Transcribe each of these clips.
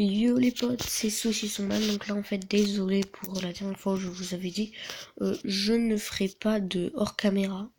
Yo les potes, c'est Saucisson Man. Donc là en fait désolé pour la dernière fois où je vous avais dit je ne ferai pas de hors caméra.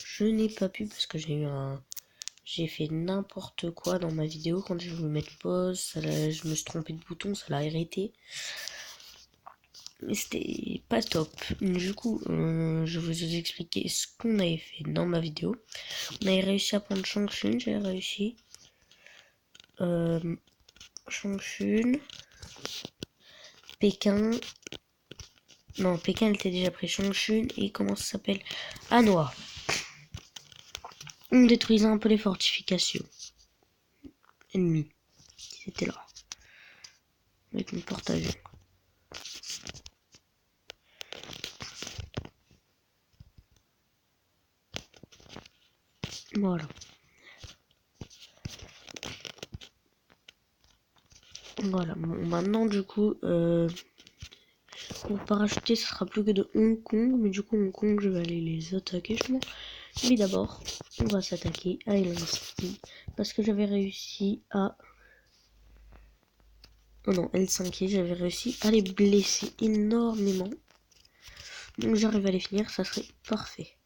Je n'ai pas pu parce que j'ai fait n'importe quoi dans ma vidéo. Quand je voulais mettre pause, je me suis trompé de bouton, ça l'a arrêté. Mais c'était pas top. Du coup je vous ai expliqué ce qu'on avait fait dans ma vidéo. On avait réussi à prendre Changchun, j'ai réussi. Changchun, Pékin. Non, Pékin elle était déjà pris. Changchun et comment ça s'appelle, Hanoï. On détruisait un peu les fortifications ennemies qui étaient là. Avec mon porte-avions. Voilà. Voilà. Bon, maintenant du coup, pour parachuter, ce sera plus que de Hong Kong. Mais du coup, Hong Kong, je vais aller les attaquer, je pense. Mais d'abord, on va s'attaquer à Helsinki. Parce que j'avais réussi à... Oh non, Helsinki, j'avais réussi à les blesser énormément. Donc j'arrive à les finir, ça serait parfait.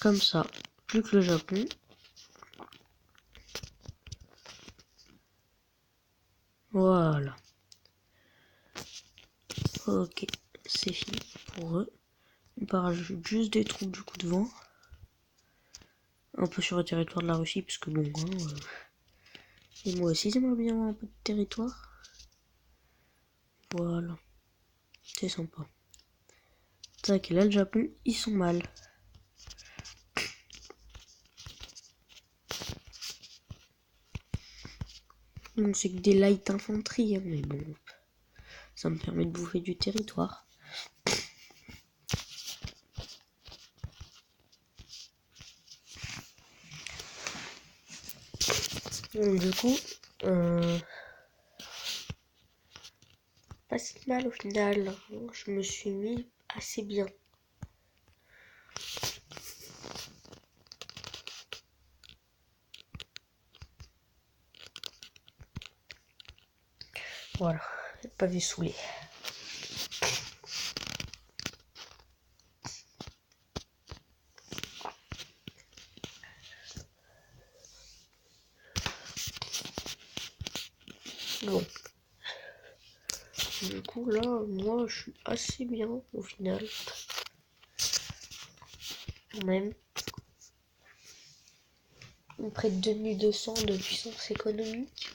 Comme ça, plus que le Japon. Voilà. Ok, c'est fini pour eux. On parajoute juste des troupes du coup devant. Un peu sur le territoire de la Russie, parce que bon, et moi aussi j'aimerais bien avoir un peu de territoire. Voilà. C'est sympa. Tac, et là le Japon, ils sont mal. Donc c'est que des light infanterie, hein, mais bon. Ça me permet de bouffer du territoire. Donc du coup, pas si mal au final. Je me suis mis assez bien. Voilà, pas vu saouler. Bon. Du coup là, moi je suis assez bien au final. Quand même. Près de 2200 de puissance économique.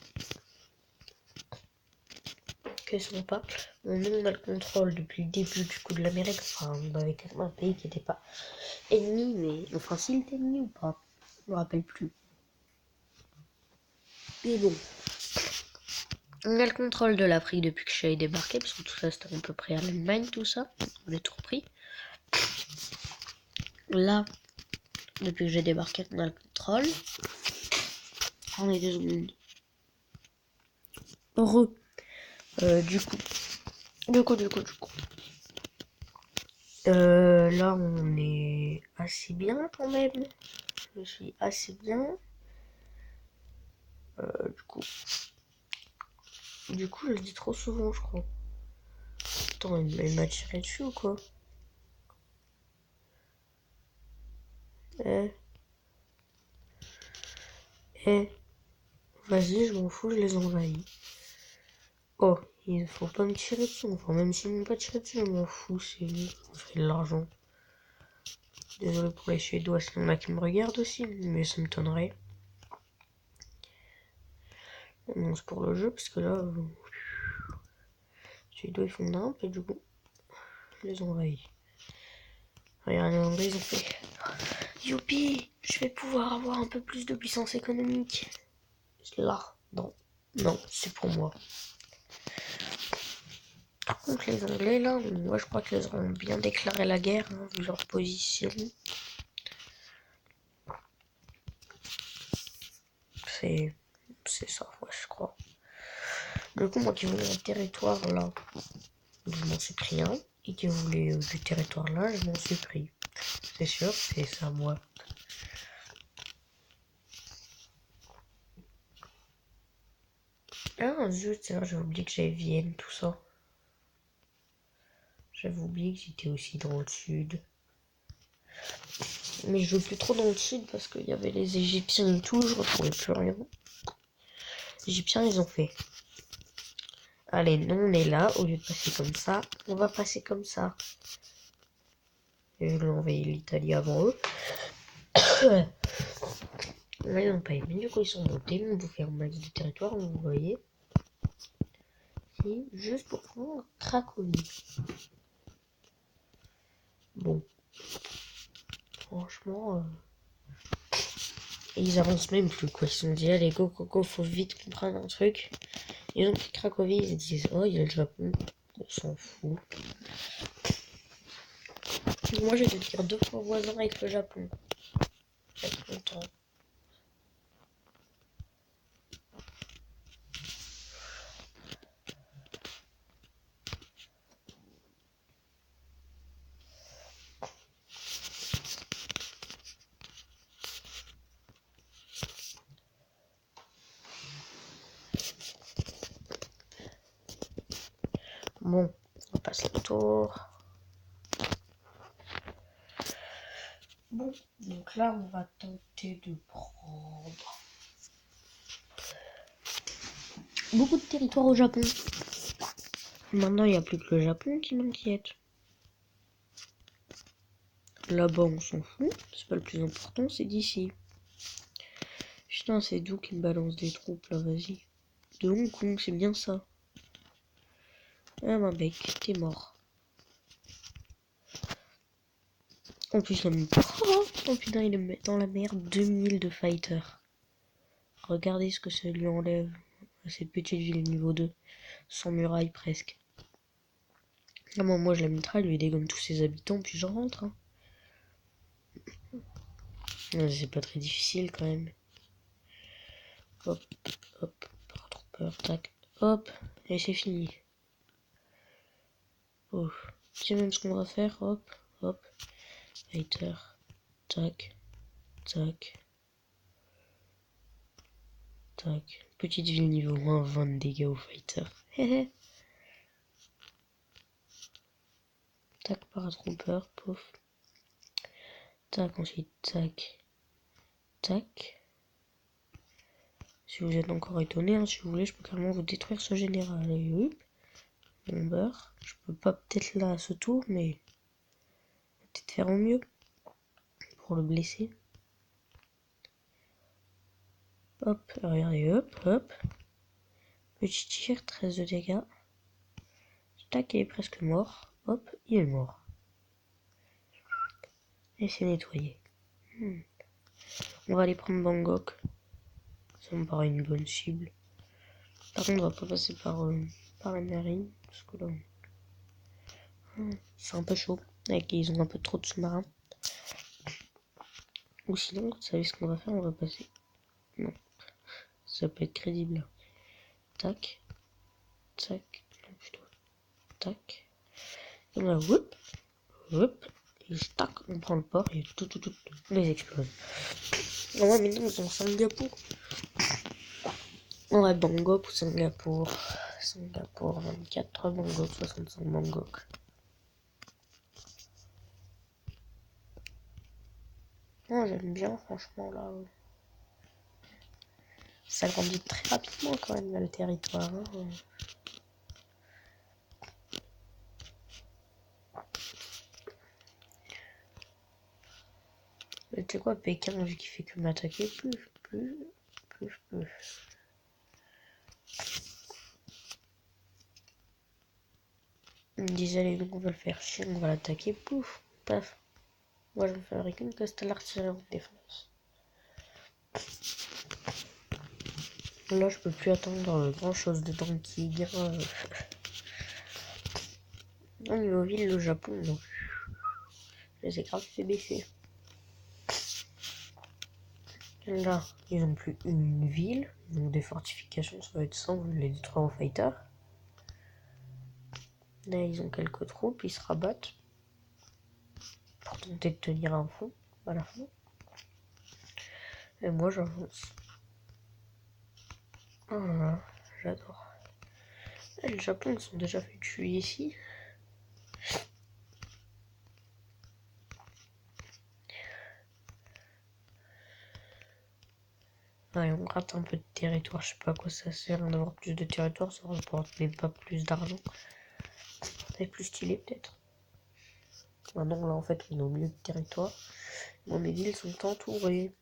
Qu'elles sont pas. Bon, nous on a le contrôle depuis le début du coup de l'Amérique. Enfin, on avait tellement un pays qui n'était pas ennemi, mais enfin s'il était ennemi ou pas, je me rappelle plus. Mais bon. On a le contrôle de l'Afrique depuis que je suis débarqué, parce que tout ça c'était à peu près à l'Allemagne, tout ça. On a tout repris. Là, depuis que j'ai débarqué, on a le contrôle. On est 2 secondes. Heureux. Du coup. Là, on est assez bien quand même. Je suis assez bien. Du coup, je le dis trop souvent, je crois. Attends, elle m'a tiré dessus ou quoi? Vas-y, je m'en fous, je les envahis. Oh, il faut pas me tirer dessus. Enfin, même s'ils m'ont pas tiré dessus, je m'en fous, c'est de l'argent. Désolé pour les Suédois, s'il y en a qui me regardent aussi, mais ça m'étonnerait. Non, c'est pour le jeu, parce que là, les Suédois ils font nimp, et du coup, je les envahis. Regardez, en anglais, ils ont fait youpi, je vais pouvoir avoir un peu plus de puissance économique. Là, non, c'est pour moi. Par contre, les Anglais, là, moi je crois qu'ils auront bien déclaré la guerre, hein, vu leur position. C'est ça, ouais, je crois. Du coup, moi qui voulais un territoire là, je m'en suis pris un. Et qui voulait du territoire là, je m'en suis pris. C'est sûr, c'est ça, moi. Ah zut, c'est vrai, j'avais oublié que j'avais Vienne, tout ça. J'avais oublié que j'étais aussi dans le sud. Mais je veux plus trop dans le sud parce qu'il y avait les Égyptiens et tout, je retrouvais plus rien. Les Égyptiens, ils ont fait. Allez, nous on est là, au lieu de passer comme ça, on va passer comme ça. Et je vais envoyer l'Italie avant eux. Là, ils n'ont pas aimé, du coup ils sont montés, ils vont faire un max de territoire, vous voyez. C'est juste pour prendre Cracovie. Bon. Franchement... Et ils avancent même plus, quoi. Ils se sont dit, allez, go, go, go, faut vite comprendre un truc. Ils ont pris Cracovie, ils se disent, oh, il y a le Japon. On s'en fout. Moi, je vais te dire 2 fois voisin avec le Japon. Je vais être content. Bon, on passe le tour. Bon, donc là, on va tenter de prendre beaucoup de territoire au Japon. Maintenant, il n'y a plus que le Japon qui m'inquiète. Là-bas, on s'en fout. C'est pas le plus important, c'est d'ici. Putain, c'est d'où qui me balance des troupes, là, vas-y. De Hong Kong, c'est bien ça. Ah, ma bec, t'es mort. En plus, oh putain, il met dans la merde 2000 de fighters. Regardez ce que ça lui enlève à cette petite ville niveau 2. Sans muraille presque. Ah, moi je la mitraille, lui dégomme tous ses habitants, puis je rentre. Hein. C'est pas très difficile quand même. Hop, hop, paratrooper, tac, hop, et c'est fini. Oh, tu sais même ce qu'on va faire, hop, hop, fighter, tac, tac, tac. Petite ville niveau 1, 20 de dégâts au fighter. Tac, paratrooper, pouf. Tac, ensuite, tac, tac. Si vous êtes encore étonné, hein, si vous voulez, je peux carrément vous détruire ce général. Et oui, bomber. Je peux pas peut-être là à ce tour, mais peut-être faire au mieux pour le blesser. Hop, regardez, hop, hop. Petit tir, 13 de dégâts. Tac, il est presque mort. Hop, il est mort. Et c'est nettoyé. On va aller prendre Bangkok. Ça me paraît une bonne cible. Par contre, on va pas passer par la marine. Parce que là, c'est un peu chaud. Ils ont un peu trop de sous-marins. Ou sinon, vous savez ce qu'on va faire? On va passer. Non. Ça peut être crédible. Tac. Tac. Non, plutôt. Tac. Et là, whoop. Whoop. Et tac, on prend le port et tout les explose. Ah ouais, mais non, ils ont Singapour. Ouais, Bangkok ou Singapour. Singapour 24, Bangkok 65, Bangkok. Non, j'aime bien, franchement, là. Ça grandit très rapidement, quand même, là, le territoire. Hein. Mais tu sais quoi, Pékin, vu qu'il fait que m'attaquer, plus. Il me disait, allez, donc on va le faire chier, on va l'attaquer, pouf, paf. Moi, je me fabrique une coste à l'artillerie en défense. Là, je peux plus attendre grand chose de Donkey. Au niveau ville, le Japon, non. Je les ai grave fait baisser. Là, ils ont plus une ville. Ils ont des fortifications, ça va être 100, vu les détruire aux fighters. Là, ils ont quelques troupes, ils se rabattent. Pour tenter de tenir un fond, à la fin. Et moi, j'avance. Voilà. j'adore. Le Japon, ils sont déjà fait tuer ici. Ouais, on rate un peu de territoire, je sais pas à quoi ça sert d'avoir plus de territoire, ça rapporte même pas plus d'argent. C'est plus stylé peut-être. Maintenant là en fait on est au milieu de territoire. Moi mes villes sont entourées.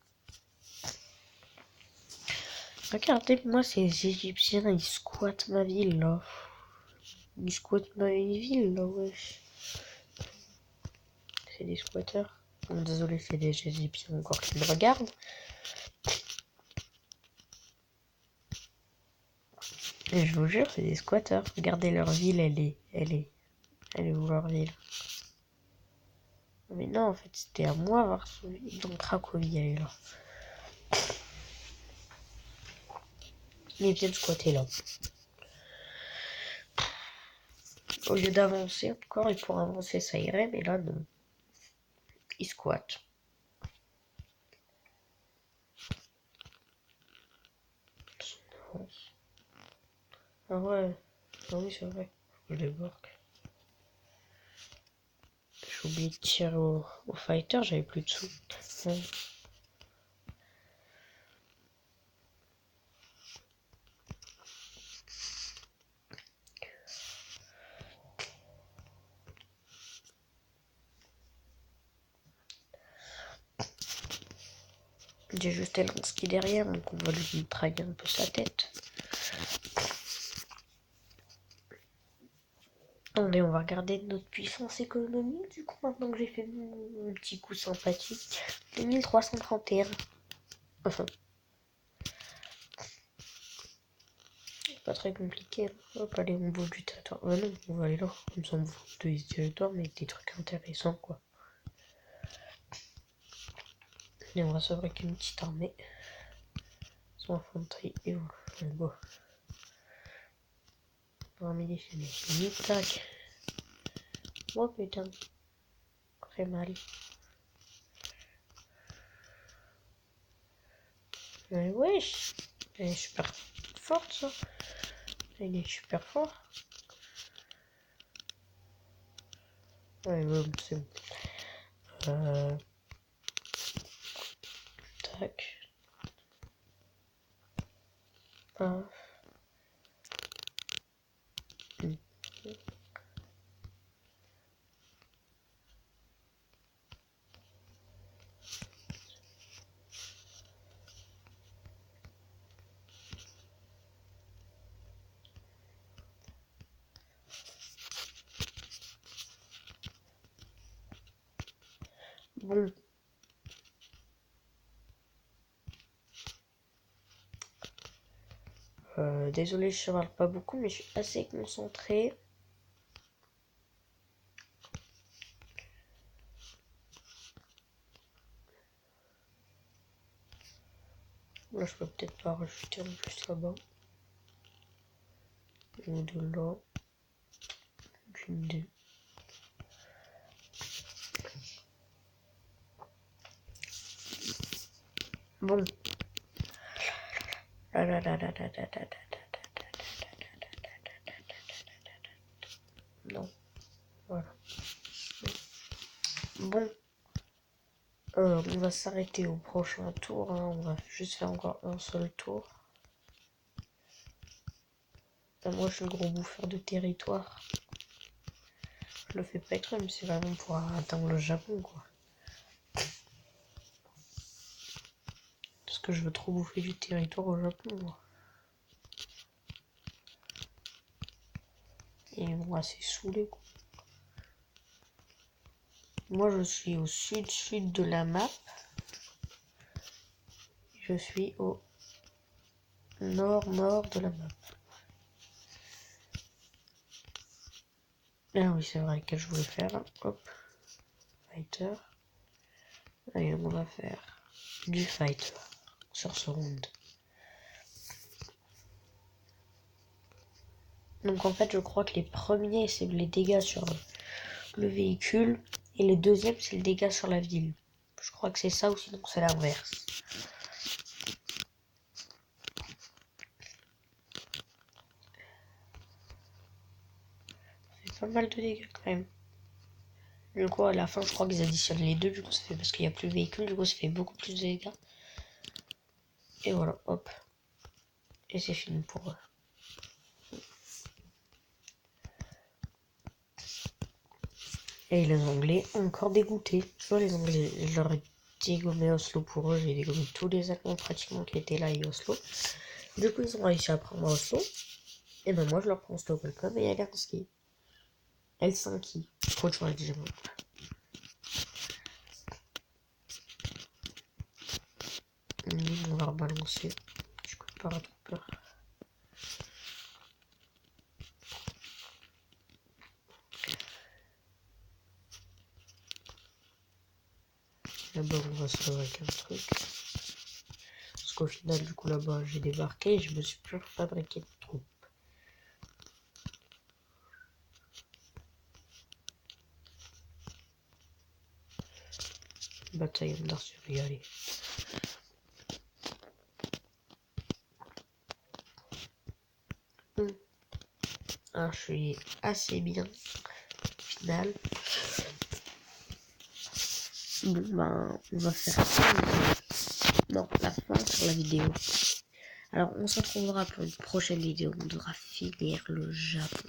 Regardez moi ces Égyptiens ils squattent ma ville là. Ils squattent ma ville là wesh. C'est des squatteurs. Bon, désolé c'est des Égyptiens encore qui me regardent. Et je vous jure c'est des squatteurs. Regardez leur ville elle est où leur ville? Mais non, en fait, c'était à moi, Varsovie. Donc, Cracovie, elle est là. Ils viennent squatter là. Au lieu d'avancer encore, et pour avancer, ça irait, mais là, non. Ils squattent. Ah ouais. Ah oui, c'est vrai. Faut que je débarque. J'ai oublié de tirer au fighter, j'avais plus de sous. Ouais. J'ai juste Elensky derrière, donc on va lui mitrailler un peu sa tête. Allez, on va regarder notre puissance économique, du coup, maintenant que j'ai fait mon petit coup sympathique. 2331. Enfin. Pas très compliqué. Hop, allez, on bouge du territoire. Non, on va aller là. On s'en fout de territoire, mais avec des trucs intéressants, quoi. Et on va se fabriquer une petite armée. Son infanterie, et voilà. Bon. Armée déchaînée. Fini, tac. Oh putain. Très mal. Mais wesh. Elle est super forte, ça. Elle est super fort. Ouais, bon, c'est bon. Tac. Un. Bon. Désolé, je parle pas beaucoup, mais je suis assez concentré. Là, je peux peut-être pas rajouter en plus là-bas. Ou de là. Aucune idée. Bon. Non. Voilà. Bon. On va s'arrêter au prochain tour. Hein. On va juste faire encore un seul tour. Moi, je suis le gros bouffeur de territoire. Je le fais pas exprès, mais c'est vraiment pour atteindre le Japon, quoi. Parce que je veux trop bouffer du territoire au Japon, moi. Et moi, c'est saoulé, quoi. Moi, je suis au sud-sud de la map. Je suis au nord-nord de la map. Ah oui, c'est vrai que je voulais faire. Hop. Fighter. Allez, on va faire du fighter sur ce round. Donc en fait, je crois que les premiers, c'est les dégâts sur le véhicule. Et les deuxièmes, c'est le dégât sur la ville. Je crois que c'est ça ou sinon c'est l'inverse. pas mal de dégâts quand même. Du coup, à la fin, je crois qu'ils additionnent les deux, du coup, ça fait parce qu'il n'y a plus de véhicule, du coup, ça fait beaucoup plus de dégâts. Et voilà, hop. Et c'est fini pour eux. Et les Anglais, encore dégoûtés. Tu vois, les Anglais, je leur ai dégommé Oslo pour eux. J'ai dégommé tous les Allemands pratiquement qui étaient là et Oslo. Du coup, ils ont réussi à prendre Oslo. Et ben moi, je leur prends Stockholm et Helsinki. Helsinki. Faut toujours le dire. On va rebalancer. Je peux pas trop peur. Là-bas, on va se faire avec un truc. Parce qu'au final, du coup, là-bas, j'ai débarqué et je me suis plus fabriqué de troupes. Bataillon d'artillerie, allez. Ah, je suis assez bien. Au final. Bon, ben, on va faire ça. Non, la fin sur la vidéo. Alors, on se retrouvera pour une prochaine vidéo. On devra finir le Japon.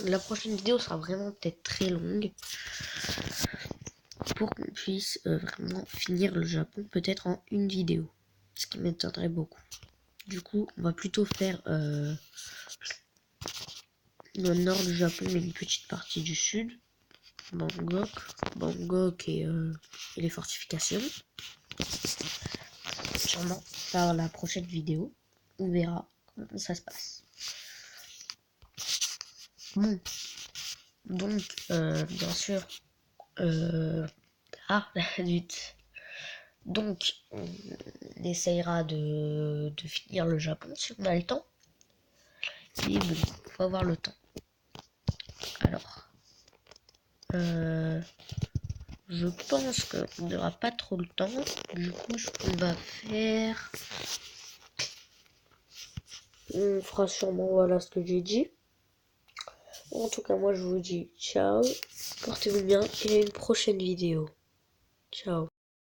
La prochaine vidéo sera vraiment peut-être très longue. Pour qu'on puisse vraiment finir le Japon peut-être en une vidéo. Ce qui m'étonnerait beaucoup. Du coup, on va plutôt faire le nord du Japon et une petite partie du sud. Bangkok et les fortifications. Sûrement par la prochaine vidéo. On verra comment ça se passe. Bon. Donc, bien sûr. Zut. Donc, on essayera de finir le Japon si on a le temps. Et bon, faut avoir le temps. Alors, je pense qu'on n'aura pas trop le temps. Du coup, ce qu'on va faire, on fera sûrement, voilà ce que j'ai dit. En tout cas, moi, je vous dis ciao, portez-vous bien et à une prochaine vidéo. Ciao.